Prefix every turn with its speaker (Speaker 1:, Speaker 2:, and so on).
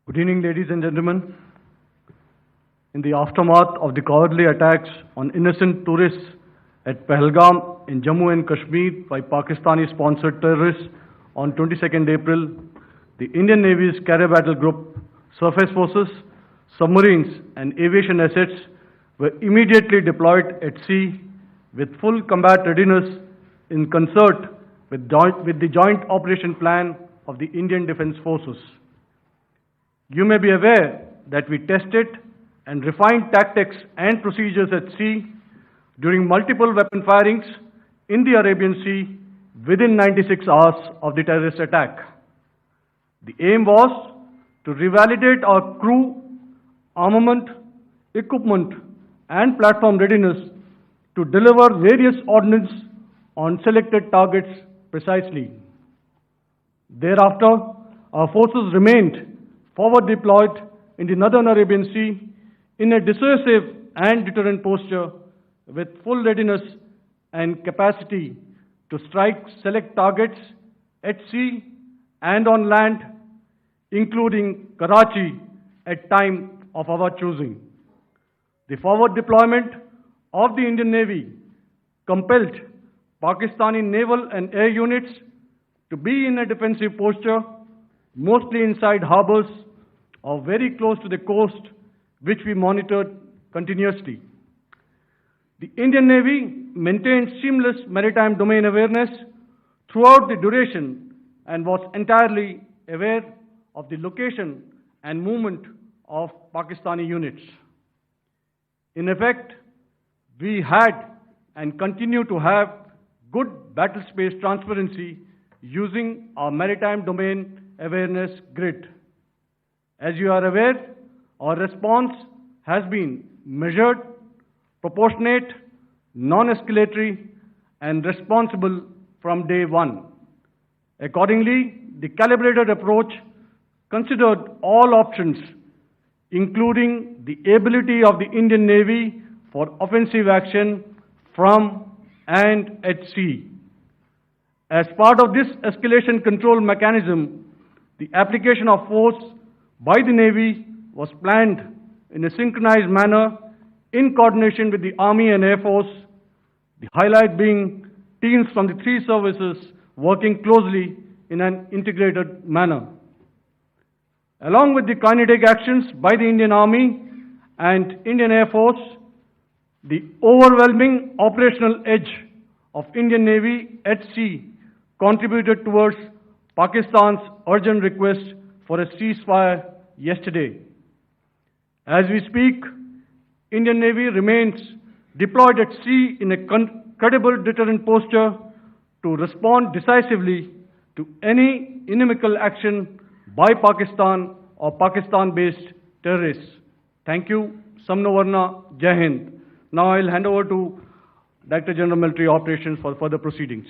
Speaker 1: Good evening, ladies and gentlemen. In the aftermath of the cowardly attacks on innocent tourists at Pahalgam in Jammu and Kashmir by Pakistani-sponsored terrorists on 22nd April, the Indian Navy's Carrier Battle Group, surface forces, submarines and aviation assets were immediately deployed at sea with full combat readiness in concert with the Joint Operation Plan of the Indian Defence Forces. You may be aware that we tested and refined tactics and procedures at sea during multiple weapon firings in the Arabian Sea within 96 hours of the terrorist attack. The aim was to revalidate our crew, armament, equipment and platform readiness to deliver various ordnance on selected targets precisely. Thereafter, our forces remained forward deployed in the Northern Arabian Sea in a dissuasive and deterrent posture with full readiness and capacity to strike select targets at sea and on land, including Karachi at time of our choosing. The forward deployment of the Indian Navy compelled Pakistani naval and air units to be in a defensive posture, mostly inside harbors or very close to the coast, which we monitored continuously. The Indian Navy maintained seamless maritime domain awareness throughout the duration and was entirely aware of the location and movement of Pakistani units. In effect, we had and continue to have good battle space transparency using our maritime domain awareness grid. As you are aware, our response has been measured, proportionate, non-escalatory, and responsible from day one. Accordingly, the calibrated approach considered all options, including the ability of the Indian Navy for offensive action from and at sea. As part of this escalation control mechanism, the application of force by the Navy was planned in a synchronized manner in coordination with the Army and Air Force, the highlight being teams from the three services working closely in an integrated manner. Along with the kinetic actions by the Indian Army and Indian Air Force, the overwhelming operational edge of Indian Navy at sea contributed towards Pakistan's urgent request for a ceasefire yesterday. As we speak, Indian Navy remains deployed at sea in a credible deterrent posture to respond decisively to any inimical action by Pakistan or Pakistan-based terrorists. Thank you. Samno Varna, Jai Hind. Now I'll hand over to Director General Military Operations for further proceedings.